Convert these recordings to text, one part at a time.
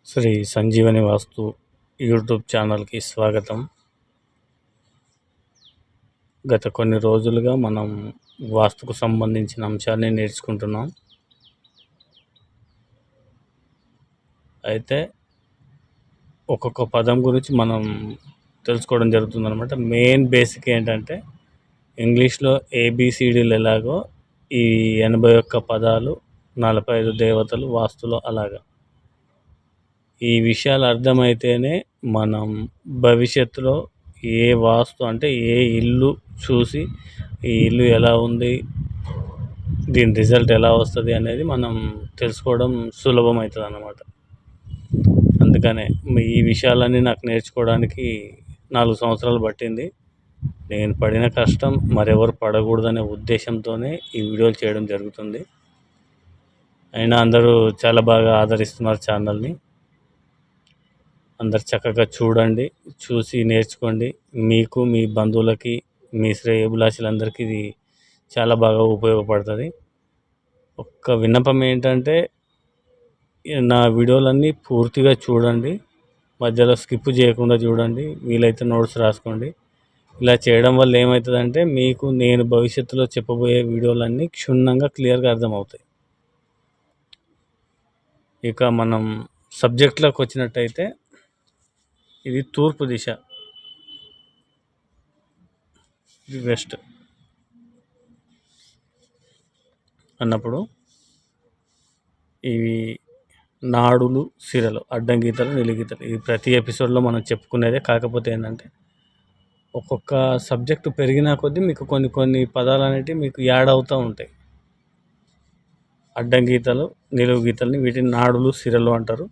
శ్రీ సంజీవని వాస్తు YouTube ఛానల్కి స్వాగతం. గత కొన్ని రోజులుగా మనం వాస్తుకు సంబంధించిన అంశాన్ని నేర్చుకుంటున్నాం. అయితే ఒక్కొక్క పదం గురించి మనం తెలుసుకోవడం జరుగుతుందన్నమాట. మెయిన్ బేసిక్ ఏంటంటే ఇంగ్లీష్లో ఏబిసిడీలు ఎలాగో ఈ 81 పదాలు 45 దేవతలు వాస్తులో అలాగా. ఈ విషయాలు అర్థమైతేనే మనం భవిష్యత్తులో ఏ వాస్తు అంటే ఏ ఇల్లు చూసి ఈ ఇల్లు ఎలా ఉంది, దీని రిజల్ట్ ఎలా వస్తుంది అనేది మనం తెలుసుకోవడం సులభమవుతుంది అన్నమాట. అందుకనే ఈ విషయాలన్నీ నాకు నేర్చుకోవడానికి 4 సంవత్సరాలు పట్టింది. నేను పడిన కష్టం మరెవరు పడకూడదనే ఉద్దేశంతోనే ఈ వీడియోలు చేయడం జరుగుతుంది. అయినా అందరూ చాలా బాగా ఆదరిస్తున్నారు ఛానల్ని. అందరు చక్కగా చూడండి, చూసి నేర్చుకోండి. మీకు, మీ బంధువులకి, మీ శ్రేయోభిలాషులందరికీ ఇది చాలా బాగా ఉపయోగపడుతుంది. ఒక్క విన్నపం ఏంటంటే నా వీడియోలన్నీ పూర్తిగా చూడండి, మధ్యలో స్కిప్ చేయకుండా చూడండి, వీలైతే నోట్స్ రాసుకోండి. ఇలా చేయడం వల్ల ఏమవుతుందంటే మీకు నేను భవిష్యత్తులో చెప్పబోయే వీడియోలన్నీ క్షుణ్ణంగా క్లియర్గా అర్థమవుతాయి. ఇక మనం సబ్జెక్ట్లోకి వచ్చినట్టయితే ఇది తూర్పు దిశ, ఇది వెస్ట్ అన్నప్పుడు ఇవి నాడులు, సిరలు, అడ్డంగీతలు, నిలుగీతలు, ఇది ప్రతి ఎపిసోడ్లో మనం చెప్పుకునేదే. కాకపోతే ఏంటంటే ఒక్కొక్క సబ్జెక్టు పెరిగిన కొద్దీ మీకు కొన్ని పదాలు అనేటివి మీకు యాడ్ అవుతూ ఉంటాయి. అడ్డంగీతలు, నిలువు గీతల్ని వీటిని నాడులు, సిరలు అంటారు.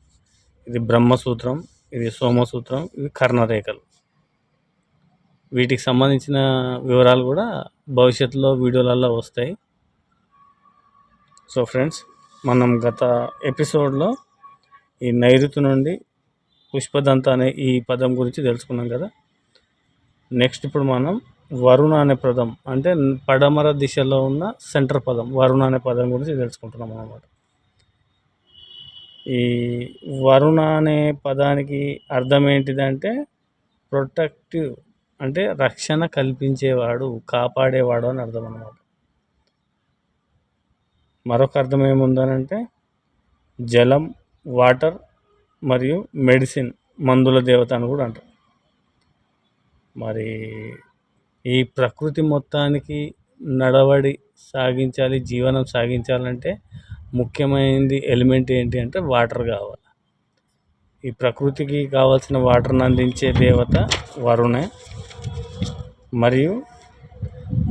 ఇది బ్రహ్మసూత్రం, ఇది సోమసూత్రం, ఇవి కర్ణరేఖలు. వీటికి సంబంధించిన వివరాలు కూడా భవిష్యత్తులో వీడియోలలో వస్తాయి. సో ఫ్రెండ్స్, మనం గత ఎపిసోడ్లో ఈ నైరుతి నుండి పుష్పదంత అనే ఈ పదం గురించి తెలుసుకున్నాం కదా. నెక్స్ట్ ఇప్పుడు మనం వరుణ అనే పదం, అంటే పడమర దిశలో ఉన్న సెంటర్ పదం వరుణ అనే పదం గురించి తెలుసుకుంటున్నాం అన్నమాట. ఈ వరుణ అనే పదానికి అర్థం ఏంటిదంటే ప్రొటెక్టివ్, అంటే రక్షణ కల్పించేవాడు, కాపాడేవాడు అని అర్థం అన్నమాట. మరొక అర్థం ఏముందనంటే జలం, వాటర్ మరియు మెడిసిన్, మందుల దేవత అని కూడా అంటారు. మరి ఈ ప్రకృతి మొత్తానికి నడవడి సాగించాలి, జీవనం సాగించాలంటే ముఖ్యమైనది ఎలిమెంట్ ఏంటి అంటే వాటర్ కావాలి. ఈ ప్రకృతికి కావాల్సిన వాటర్ని అందించే దేవత వరుణే. మరియు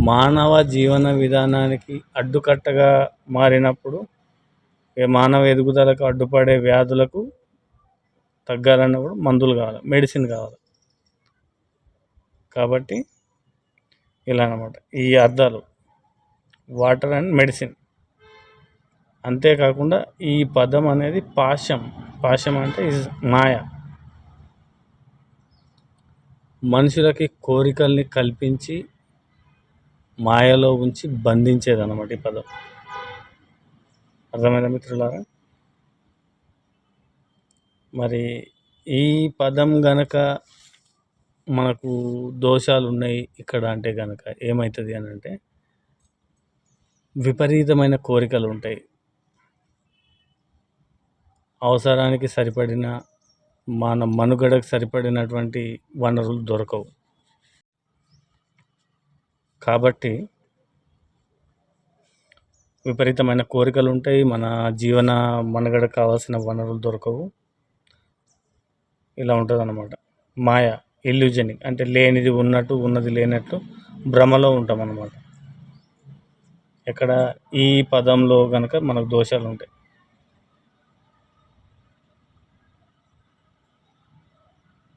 మానవ జీవన విధానానికి అడ్డుకట్టగా మారినప్పుడు మానవ ఎదుగుదలకు అడ్డుపడే వ్యాధులకు తగ్గాలన్నప్పుడు మందులు కావాలి, మెడిసిన్ కావాలి. కాబట్టి ఇలా అన్నమాట ఈ అర్థాలు, వాటర్ అండ్ మెడిసిన్. అంతేకాకుండా ఈ పదం అనేది పాశం అంటే మాయ, మనుషులకి కోరికల్ని కల్పించి మాయలో ఉంచి బంధించేదన్నమాట ఈ పదం. అర్థమైందా మిత్రులారా? మరి ఈ పదం గనక మనకు దోషాలు ఉన్నాయి ఇక్కడ అంటే కనుక ఏమవుతుంది అని అంటే విపరీతమైన కోరికలు ఉంటాయి, అవసరానికి సరిపడిన మన మనుగడకు సరిపడినటువంటి వనరులు దొరకవు. కాబట్టి విపరీతమైన కోరికలు ఉంటాయి, మన జీవన మనుగడకు కావాల్సిన వనరులు దొరకవు. ఇలా ఉంటుంది అన్నమాట. మాయ, ఇల్యూజనింగ్, అంటే లేనిది ఉన్నట్టు, ఉన్నది లేనట్టు భ్రమలో ఉంటాం అన్నమాట. ఇక్కడ ఈ పదంలో కనుక మనకు దోషాలు ఉంటాయి.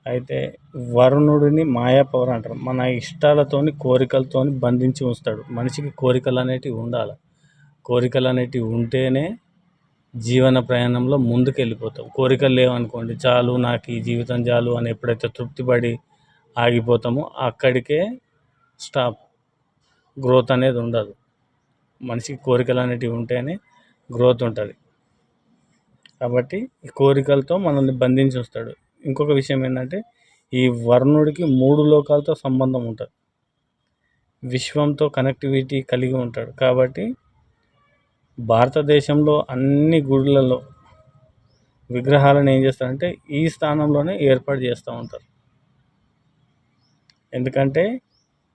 అయితే వరుణుడిని మాయాపవర్ అంటారు. మన ఇష్టాలతోని, కోరికలతోని బంధించి ఉంచుతాడు. మనిషికి కోరికలు అనేటివి ఉండాలి. కోరికలు అనేటివి ఉంటేనే జీవన ప్రయాణంలో ముందుకు వెళ్ళిపోతాం. కోరికలు లేవనుకోండి, చాలు నాకు ఈ జీవితం చాలు అని ఎప్పుడైతే తృప్తిపడి ఆగిపోతామో అక్కడికే స్టాప్, గ్రోత్ అనేది ఉండదు. మనిషికి కోరికలు అనేటివి ఉంటేనే గ్రోత్ ఉంటుంది. కాబట్టి ఈ కోరికలతో మనల్ని బంధించి వస్తాడు. ఇంకొక విషయం ఏంటంటే ఈ వర్ణుడికి 3 లోకాలతో సంబంధం ఉంటుంది. విశ్వంతో కనెక్టివిటీ కలిగి ఉంటాడు. కాబట్టి భారతదేశంలో అన్ని గుడులలో విగ్రహాలను ఏం చేస్తారంటే ఈ స్థానంలోనే ఏర్పాటు చేస్తూ ఉంటారు. ఎందుకంటే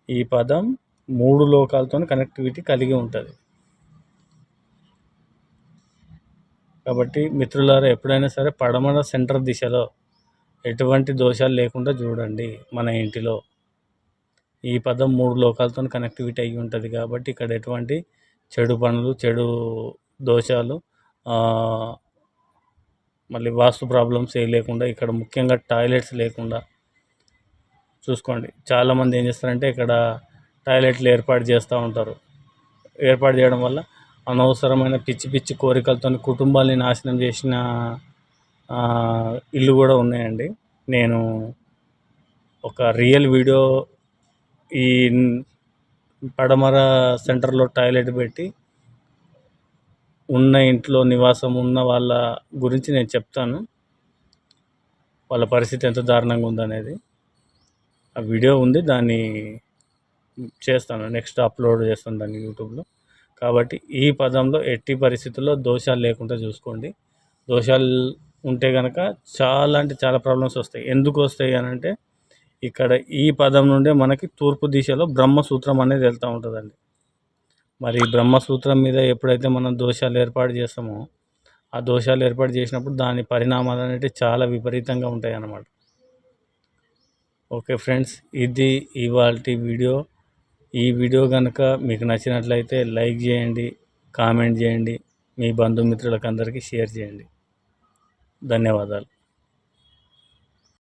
ఈ పదం 3 లోకాలతో కనెక్టివిటీ కలిగి ఉంటుంది. కాబట్టి మిత్రులారా, ఎప్పుడైనా సరే పడమర సెంటర్ దిశలో ఎటువంటి దోషాలు లేకుండా చూడండి. మన ఇంటిలో ఈ పదం 3 లోకాలతో కనెక్టివిటీ అయ్యి ఉంటుంది. కాబట్టి ఇక్కడ ఎటువంటి చెడు పనులు, చెడు దోషాలు, మళ్ళీ వాస్తు ప్రాబ్లమ్స్ ఏ లేకుండా, ఇక్కడ ముఖ్యంగా టాయిలెట్స్ లేకుండా చూసుకోండి. చాలామంది ఏం చేస్తారంటే ఇక్కడ టాయిలెట్లు ఏర్పాటు చేస్తూ ఉంటారు. ఏర్పాటు చేయడం వల్ల అనవసరమైన పిచ్చి పిచ్చి కోరికలతో కుటుంబాన్ని నాశనం చేసిన ఇల్లు కూడా ఉన్నాయండి. నేను ఒక రియల్ వీడియో ఈ పడమర సెంటర్లో టాయిలెట్ పెట్టి ఉన్న ఇంట్లో నివాసం ఉన్న వాళ్ళ గురించి నేను చెప్తాను. వాళ్ళ పరిస్థితి ఎంత దారుణంగా ఉందనేది ఆ వీడియో ఉంది, దాన్ని చేస్తాను, నెక్స్ట్ అప్లోడ్ చేస్తాను దాన్ని యూట్యూబ్లో. కాబట్టి ఈ పదంలో ఎట్టి పరిస్థితుల్లో దోషాలు లేకుండా చూసుకోండి. దోషాలు ఉంటే కనుక చాలా అంటే చాలా ప్రాబ్లమ్స్ వస్తాయి. ఎందుకు వస్తాయి అని అంటే ఇక్కడ ఈ పదం నుండే మనకి తూర్పు దిశలో బ్రహ్మసూత్రం అనేది వెళ్తూ ఉంటుందండి. మరి బ్రహ్మసూత్రం మీద ఎప్పుడైతే మనం దోషాలు ఏర్పాటు చేస్తామో ఆ దోషాలు ఏర్పాటు చేసినప్పుడు దాని పరిణామాలు అనేవి చాలా విపరీతంగా ఉంటాయి అన్నమాట. ఓకే ఫ్రెండ్స్, ఇది ఇవాల్టి వీడియో. ఈ వీడియో కనుక మీకు నచ్చినట్లయితే లైక్ చేయండి, కామెంట్ చేయండి, మీ బంధుమిత్రులకు అందరికీ షేర్ చేయండి. ధన్యవాదాలు.